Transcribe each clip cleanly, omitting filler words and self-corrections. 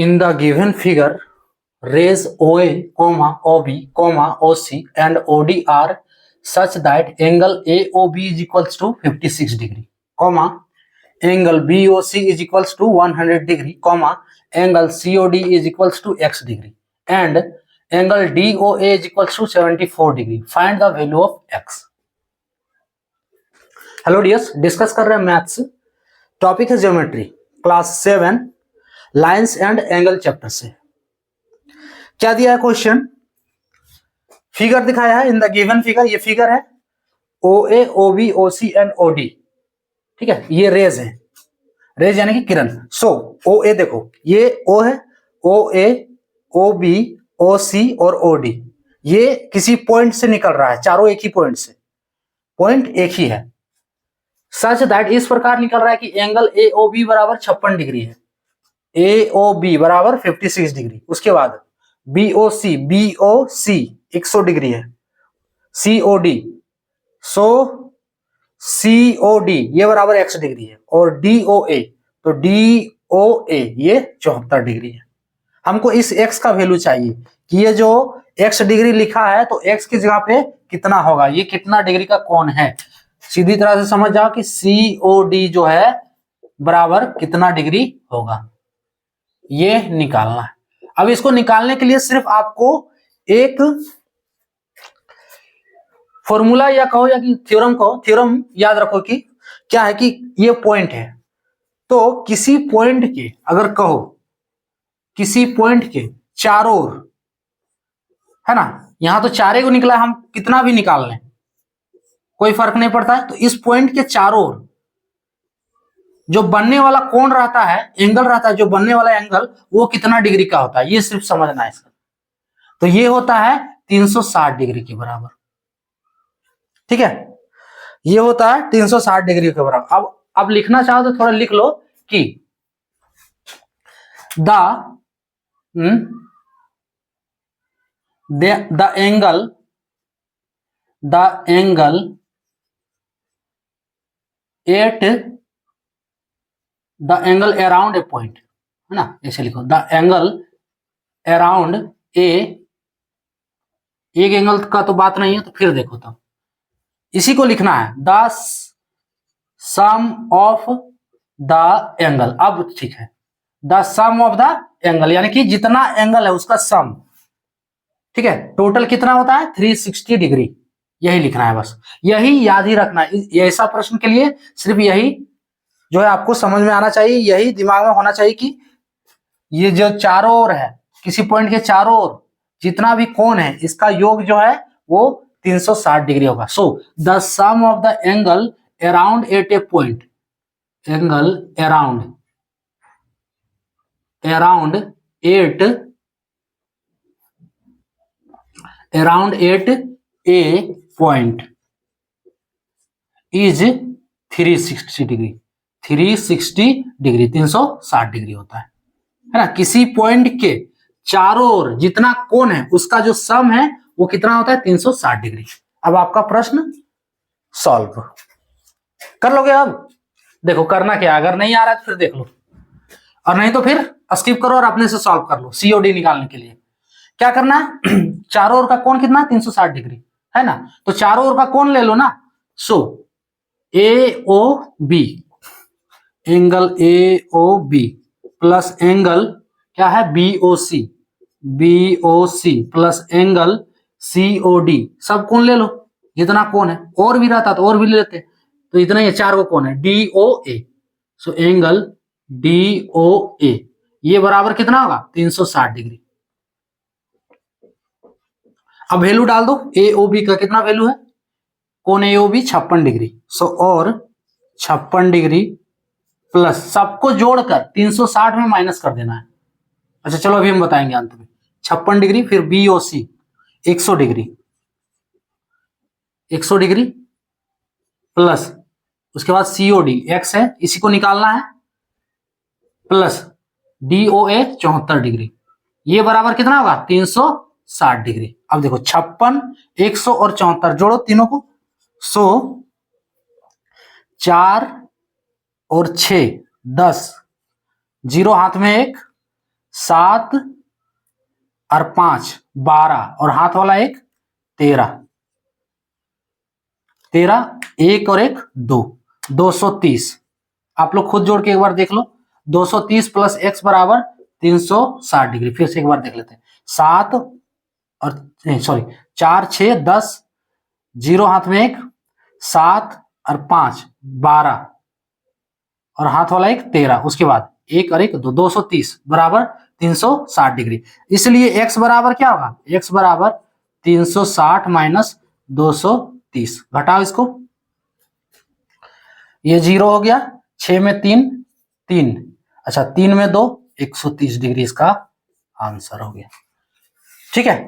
In the given figure, rays OA, OB, OC and OD are such that angle AOB is equals to 56 degree, angle BOC is equals to 100 degree, angle COD is equals to X degree and angle DOA is equals to 74 degree. Find the value of X. Hello dears, discuss कर रहे हैं maths, topic है geometry, class 7 lines and angle chapter से। क्या दिया है question? Figure दिखाया है इन द गिवन फिगर। ये फिगर है OA, OB, OC and OD। ठीक है, ये रेज है, रेज यानी कि किरण। सो OA देखो, ये O है, OA, OB, OC और OD ये किसी पॉइंट से निकल रहा है, चारों एक ही पॉइंट से, पॉइंट एक ही है। सच दैट इस प्रकार निकल रहा है कि एंगल AOB बराबर 56 डिग्री है, AOB बराबर 56 डिग्री। उसके बाद BOC 100 डिग्री है, COD COD ये बराबर X डिग्री है और DOA तो DOA ये 74 डिग्री है। हमको इस X का वैल्यू चाहिए कि ये जो X डिग्री लिखा है तो X की जगह पे कितना होगा, ये कितना डिग्री का कोण है। सीधी तरह से समझ जाओ कि COD जो है बराबर कितना डिग्री होगा, ये निकालना है। अब इसको निकालने के लिए सिर्फ आपको एक फॉर्मूला या कहो या कि थ्योरम कहो, थ्योरम याद रखो कि क्या है कि ये पॉइंट है, तो किसी पॉइंट के अगर कहो किसी पॉइंट के चारों ओर है ना, यहां तो चारे को निकला, हम कितना भी निकाल लें कोई फर्क नहीं पड़ता है। तो इस पॉइंट के चारों ओर जो बनने वाला कोण रहता है, एंगल रहता है, जो बनने वाला एंगल वो कितना डिग्री का होता है, ये सिर्फ समझना है इसका। तो ये होता है 360 डिग्री के बराबर। ठीक है, ये होता है 360 डिग्री के बराबर। अब लिखना चाहो तो थोड़ा लिख लो कि the angle at the angle around a point, है ना, ऐसे लिखो, द एंगल अराउंड एक एंगल का तो बात नहीं है, तो फिर देखो, तब इसी को लिखना है, the sum of the angle. अब ठीक है, the sum of the angle यानी कि जितना एंगल है उसका सम। ठीक है, टोटल कितना होता है 360 डिग्री, यही लिखना है, बस यही याद ही रखना है। ऐसा प्रश्न के लिए सिर्फ यही जो है आपको समझ में आना चाहिए, यही दिमाग में होना चाहिए कि ये जो चारों ओर है, किसी पॉइंट के चारों ओर जितना भी कोण है इसका योग जो है वो 360 डिग्री होगा। So the sum of the angle around at a point, angle around at a point is 360 degree, 360 degree होता है ना। किसी पॉइंट के चारों ओर जितना कोण है उसका जो सम है वो कितना होता है 360 डिग्री। अब आपका प्रश्न सॉल्व कर लोगे। अब देखो करना क्या, अगर नहीं आ रहा है तो फिर देख लो, और नहीं तो फिर स्किप करो और अपने से सॉल्व कर लो। COD निकालने के लिए क्या करना है, चारों ओर का कोण कितना 360 डिग्री है ना, तो चारों ओर का कोण ले लो ना। सो AOB, angle AOB plus angle क्या है BOC प्लस एंगल COD, सब कोण ले लो जितना कोण है, और भी रहता तो और भी ले लेते, तो इतना ही, चार को कोण है DOA। सो एंगल DOA ये बराबर कितना होगा 360 डिग्री। अब वैल्यू डाल दो, AOB का कितना वैल्यू है, कोण AOB 56 डिग्री। सो और 56 डिग्री प्लस सबको जोड़कर 360 में माइनस कर देना है। अच्छा चलो अभी हम बताएंगे अंत में। 56 डिग्री फिर BOC 100 डिग्री प्लस उसके बाद COD X है, इसी को निकालना है, प्लस DOA 74 डिग्री, ये बराबर कितना होगा 360 डिग्री। अब देखो 56, 100 और 74 जोड़ो तीनों को। सो 4 और 6 10, 0 हाथ में 1, 7 और 5 12 और हाथ वाला एक 13, 13 1 और एक 2, 230। आप लोग खुद जोड़ के एक बार देख लो। 230 प्लस x बराबर 360 डिग्री। फिर से एक बार देख लेते हैं। 7 और सॉरी 4 6 10, 0 हाथ में एक, 7 और 5 12 और हाथ वाला एक 13, उसके बाद 1 और एक 2, 230 बराबर 360 डिग्री। इसलिए x बराबर क्या होगा? x बराबर 360 माइनस 230। घटाओ इसको, ये 0 हो गया। 6 में 3 3, अच्छा 3 में 2 130 डिग्री इसका आंसर हो गया। ठीक है।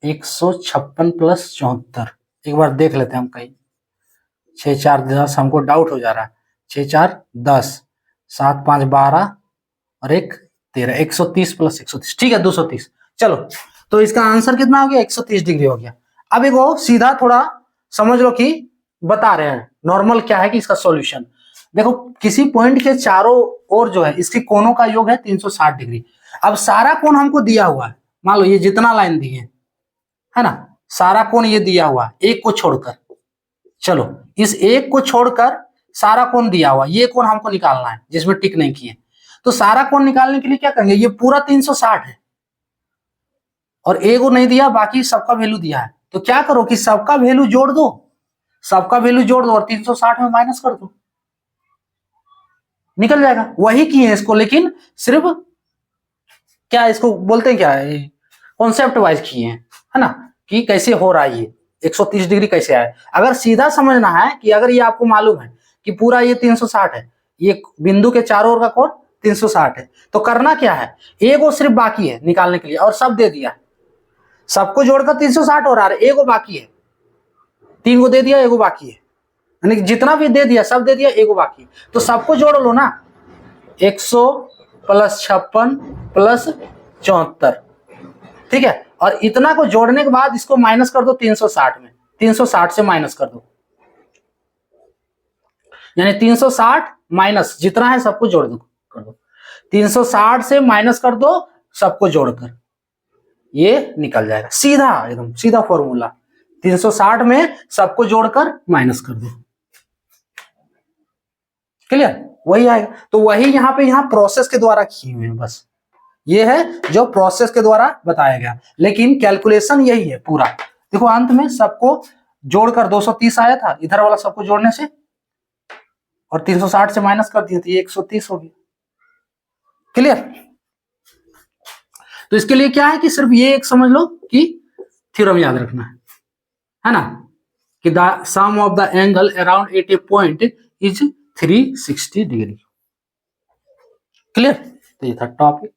156 प्लस 74 एक बार देख लेते हैं हम कहीं। 6 4 10, हमको डाउट हो जा रहा है। 6 4 10, 7 5 12 और एक 13, 130 प्लस 130, ठीक है 230। चलो, तो इसका आंसर कितना हो गया? 130 डिग्री हो गया। अब एक वो सीधा थोड़ा समझ लो कि बता रहे हैं नॉर्मल क्या है कि इसका सॉल्यूशन। देखो, किसी पॉइंट के चारों ओर जो है इसके कोनों का योग है 360 डिग्री। अब सारा कोण हमको दिया हुआ है, मान लो ये जितना लाइन दी है ना, सारा कोण ये दिया हुआ है एक को छोड़कर। चलो, इस एक को छोड़कर सारा कोण दिया हुआ, ये कोण हमको निकालना है जिसमें टिक नहीं किए। तो सारा कोण निकालने के लिए क्या करेंगे? ये पूरा 360 है और ए को नहीं दिया, बाकी सबका वैल्यू दिया है। तो क्या करो कि सबका वैल्यू जोड़ दो, सबका वैल्यू जोड़ दो और 360 में माइनस कर दो, निकल जाएगा। वही किए हैं इसको, लेकिन सिर्फ क्या इसको बोलते हैं, क्या कॉन्सेप्ट वाइज किए हैं, है ना, कि कैसे हो रहा है ये 130 डिग्री कैसे आया। अगर सीधा समझना है कि अगर ये आपको मालूम है कि पूरा ये 360 है, ये बिंदु के चारों ओर का कोण 360 है, तो करना क्या है? ए को सिर्फ बाकी है निकालने के लिए और सब दे दिया, सबको जोड़कर 360 हो रहा है, ए को बाकी है, 3 को दे दिया, ए को बाकी है, यानी जितना भी दे दिया सब दे दिया, ए को बाकी है। तो सबको जोड़ लो ना, 100 प्लस 56 प्लस 74, ठीक है। और इतना को जोड़ने के बाद इसको माइनस कर दो 360 में, 360 से माइनस कर दो, यानी 360 माइनस जितना है सबको जोड़ दो, कर दो 360 से माइनस कर दो सबको जोड़कर, ये निकल जाएगा। सीधा एकदम सीधा फॉर्मूला, 360 में सबको जोड़कर माइनस कर दो, क्लियर? वही आएगा। तो वही यहाँ पे यहाँ प्रोसेस के द्वारा किए हुए हैं, बस ये है जो प्रोसेस के द्वारा बताया गया, लेकिन कैलकुलेशन यही है पूरा। देखो, अंत में सबको जोड़कर 230 आया था, इधर वाला सबको जोड़ने से और 360 से माइनस कर दिया तो ये 130 हो गया, क्लियर? तो इसके लिए क्या है कि सिर्फ ये एक समझ लो कि थ्योरम याद रखना है ना, कि the sum of the angle around at a point is 360 degree, clear? तो ये था टॉपिक।